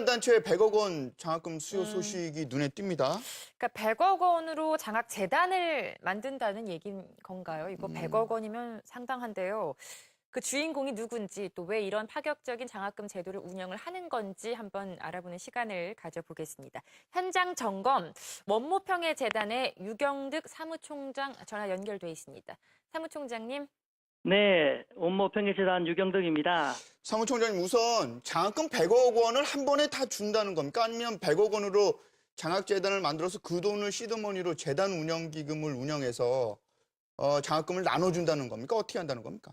단체의 100억 원 장학금 수요 소식이 눈에 띕니다. 그러니까 100억 원으로 장학재단을 만든다는 얘기인 건가요? 이거 100억 원이면 상당한데요. 그 주인공이 누군지 또 왜 이런 파격적인 장학금 제도를 운영을 하는 건지 한번 알아보는 시간을 가져보겠습니다. 현장 점검, 원모평해재단의 유경득 사무총장 전화 연결돼 있습니다. 사무총장님. 네, 원모평해재단 유경덕입니다. 사무총장님, 우선 장학금 100억 원을 한 번에 다 준다는 겁니까? 아니면 100억 원으로 장학재단을 만들어서 그 돈을 시드머니로 재단 운영기금을 운영해서 장학금을 나눠준다는 겁니까? 어떻게 한다는 겁니까?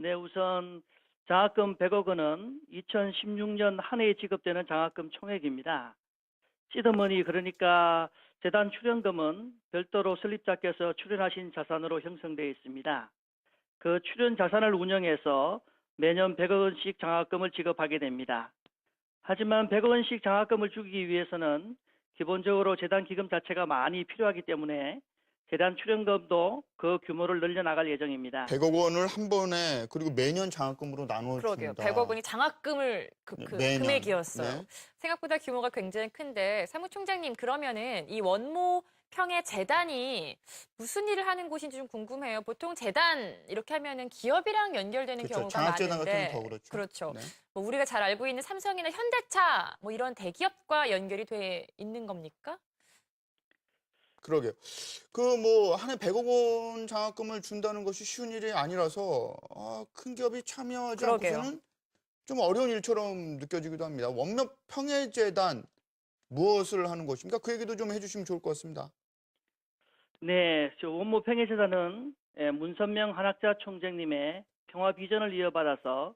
네, 우선 장학금 100억 원은 2016년 한 해에 지급되는 장학금 총액입니다. 시드머니, 그러니까 재단 출연금은 별도로 설립자께서 출연하신 자산으로 형성되어 있습니다. 그 출연 자산을 운영해서 매년 100억 원씩 장학금을 지급하게 됩니다. 하지만 100억 원씩 장학금을 주기 위해서는 기본적으로 재단 기금 자체가 많이 필요하기 때문에 재단 출연금도 그 규모를 늘려나갈 예정입니다. 100억 원을 한 번에 그리고 매년 장학금으로 나눠준다. 그러게요. 100억 원이 장학금을 매년. 금액이었어요. 네. 생각보다 규모가 굉장히 큰데 사무총장님 그러면은 이 원모평해 재단이 무슨 일을 하는 곳인지 좀 궁금해요. 보통 재단 이렇게 하면은 기업이랑 연결되는 그렇죠. 경우가 장학재단 많은데 같은 게 더 그렇죠. 그렇죠. 네. 뭐 우리가 잘 알고 있는 삼성이나 현대차 뭐 이런 대기업과 연결이 돼 있는 겁니까? 그러게요. 한 해 100억 원 장학금을 준다는 것이 쉬운 일이 아니라서 큰 기업이 참여하지 그러게요. 않고서는 좀 어려운 일처럼 느껴지기도 합니다. 원모평해재단 무엇을 하는 것입니까? 그 얘기도 좀 해주시면 좋을 것 같습니다. 네, 원모평해재단은 문선명 한학자 총장님의 평화 비전을 이어받아서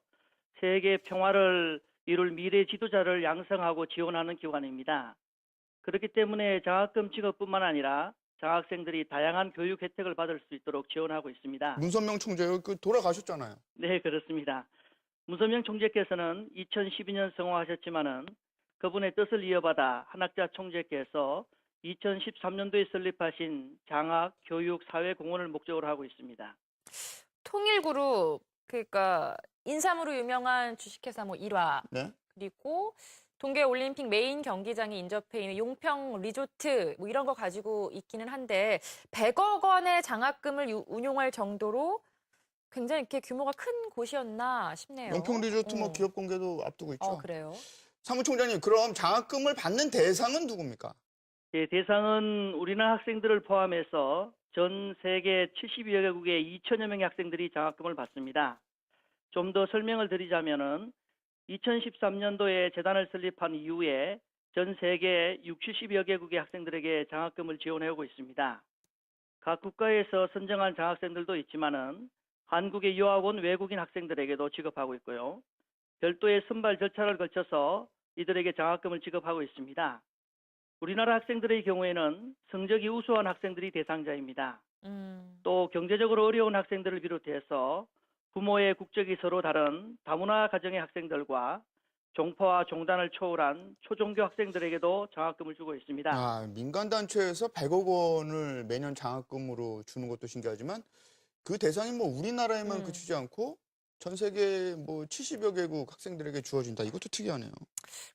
세계 평화를 이룰 미래 지도자를 양성하고 지원하는 기관입니다. 그렇기 때문에 장학금 지급뿐만 아니라 장학생들이 다양한 교육 혜택을 받을 수 있도록 지원하고 있습니다. 문선명 총재요. 돌아가셨잖아요. 네, 그렇습니다. 문선명 총재께서는 2012년 성화하셨지만은 그분의 뜻을 이어받아 한학자 총재께서 2013년도에 설립하신 장학, 교육, 사회공헌을 목적으로 하고 있습니다. 통일그룹 그러니까 인삼으로 유명한 주식회사 뭐 일화 네. 그리고 동계올림픽 메인 경기장이 인접해 있는 용평 리조트 뭐 이런 거 가지고 있기는 한데 100억 원의 장학금을 운용할 정도로 굉장히 이렇게 규모가 큰 곳이었나 싶네요. 용평 리조트 기업 공개도 앞두고 있죠. 그래요? 사무총장님, 그럼 장학금을 받는 대상은 누굽니까? 예, 대상은 우리나라 학생들을 포함해서 전 세계 72여 개국의 2천여 명의 학생들이 장학금을 받습니다. 좀 더 설명을 드리자면은 2013년도에 재단을 설립한 이후에 전 세계 70여 개국의 학생들에게 장학금을 지원해오고 있습니다. 각 국가에서 선정한 장학생들도 있지만은 한국에 유학 온 외국인 학생들에게도 지급하고 있고요. 별도의 선발 절차를 거쳐서 이들에게 장학금을 지급하고 있습니다. 우리나라 학생들의 경우에는 성적이 우수한 학생들이 대상자입니다. 또 경제적으로 어려운 학생들을 비롯해서 부모의 국적이 서로 다른 다문화 가정의 학생들과 종파와 종단을 초월한 초종교 학생들에게도 장학금을 주고 있습니다. 민간단체에서 100억 원을 매년 장학금으로 주는 것도 신기하지만 그 대상이 우리나라에만 그치지 않고 전 세계 70여 개국 학생들에게 주어진다. 이것도 특이하네요.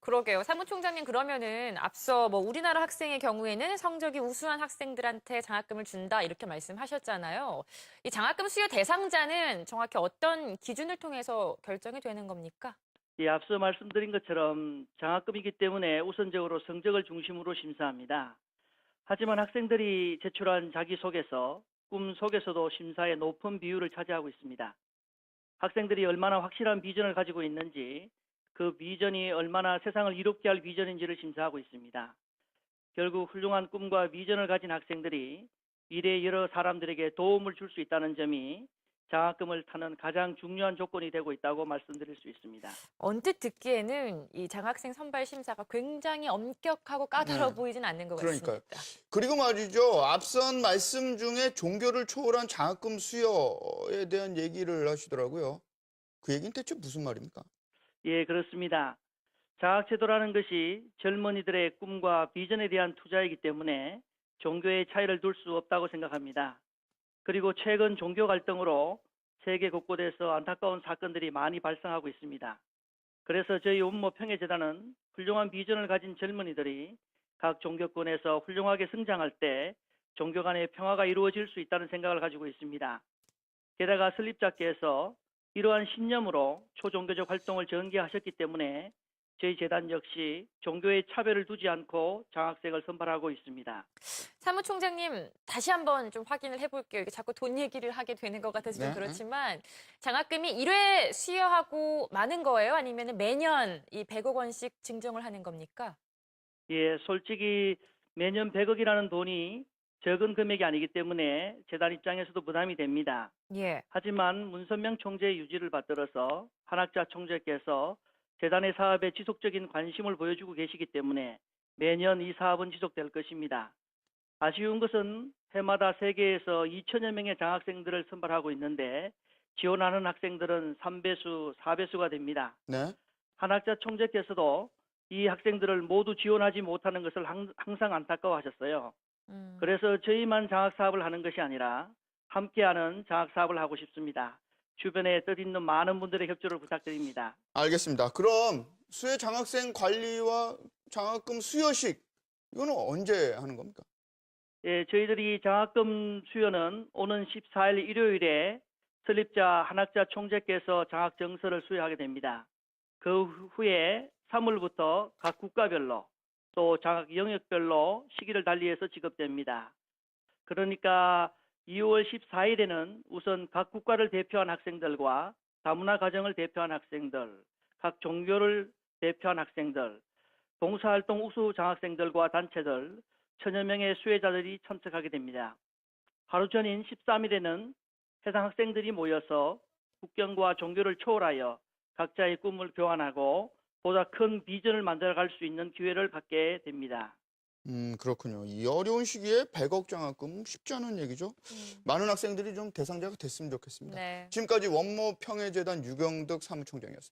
그러게요. 사무총장님 그러면은 앞서 우리나라 학생의 경우에는 성적이 우수한 학생들한테 장학금을 준다 이렇게 말씀하셨잖아요. 이 장학금 수요 대상자는 정확히 어떤 기준을 통해서 결정이 되는 겁니까? 예, 앞서 말씀드린 것처럼 장학금이기 때문에 우선적으로 성적을 중심으로 심사합니다. 하지만 학생들이 제출한 자기소개서, 꿈 속에서도 심사의 높은 비율을 차지하고 있습니다. 학생들이 얼마나 확실한 비전을 가지고 있는지, 그 비전이 얼마나 세상을 이롭게 할 비전인지를 심사하고 있습니다. 결국 훌륭한 꿈과 비전을 가진 학생들이 미래의 여러 사람들에게 도움을 줄 수 있다는 점이 장학금을 타는 가장 중요한 조건이 되고 있다고 말씀드릴 수 있습니다. 언뜻 듣기에는 이 장학생 선발 심사가 굉장히 엄격하고 까다로워 보이진 않는 것 그러니까요. 같습니다. 그리고 말이죠. 앞선 말씀 중에 종교를 초월한 장학금 수요에 대한 얘기를 하시더라고요. 그 얘기는 대체 무슨 말입니까? 예, 그렇습니다. 장학제도라는 것이 젊은이들의 꿈과 비전에 대한 투자이기 때문에 종교의 차이를 둘 수 없다고 생각합니다. 그리고 최근 종교 갈등으로 세계 곳곳에서 안타까운 사건들이 많이 발생하고 있습니다. 그래서 저희 원모평해재단은 훌륭한 비전을 가진 젊은이들이 각 종교권에서 훌륭하게 성장할 때 종교 간의 평화가 이루어질 수 있다는 생각을 가지고 있습니다. 게다가 설립자께서 이러한 신념으로 초종교적 활동을 전개하셨기 때문에 저희 재단 역시 종교의 차별을 두지 않고 장학생을 선발하고 있습니다. 사무총장님, 다시 한번 좀 확인을 해볼게요. 이게 자꾸 돈 얘기를 하게 되는 것 같아서 좀 네. 그렇지만 장학금이 1회 수여하고 마는 거예요? 아니면 매년 이 100억 원씩 증정을 하는 겁니까? 예, 솔직히 매년 100억이라는 돈이 적은 금액이 아니기 때문에 재단 입장에서도 부담이 됩니다. 예. 하지만 문선명 총재의 유지를 받들어서 한학자 총재께서 재단의 사업에 지속적인 관심을 보여주고 계시기 때문에 매년 이 사업은 지속될 것입니다. 아쉬운 것은 해마다 세계에서 2천여 명의 장학생들을 선발하고 있는데 지원하는 학생들은 3배수, 4배수가 됩니다. 네. 한학자 총재께서도 이 학생들을 모두 지원하지 못하는 것을 항상 안타까워하셨어요. 그래서 저희만 장학사업을 하는 것이 아니라 함께하는 장학사업을 하고 싶습니다. 주변에 뜻있는 많은 분들의 협조를 부탁드립니다. 알겠습니다. 그럼 수혜 장학생 관리와 장학금 수여식 이거는 언제 하는 겁니까? 예, 저희들이 장학금 수여는 오는 14일 일요일에 설립자 한학자 총재께서 장학정서를 수여하게 됩니다. 그 후에 3월부터 각 국가별로 또 장학 영역별로 시기를 달리해서 지급됩니다. 그러니까 2월 14일에는 우선 각 국가를 대표한 학생들과 다문화 가정을 대표한 학생들, 각 종교를 대표한 학생들, 봉사활동 우수 장학생들과 단체들, 1000여 명의 수혜자들이 참석하게 됩니다. 하루 전인 13일에는 해당 학생들이 모여서 국경과 종교를 초월하여 각자의 꿈을 교환하고 보다 큰 비전을 만들어갈 수 있는 기회를 갖게 됩니다. 그렇군요. 이 어려운 시기에 100억 장학금 쉽지 않은 얘기죠. 많은 학생들이 좀 대상자가 됐으면 좋겠습니다. 네. 지금까지 원모 평해재단 유경득 사무총장이었습니다.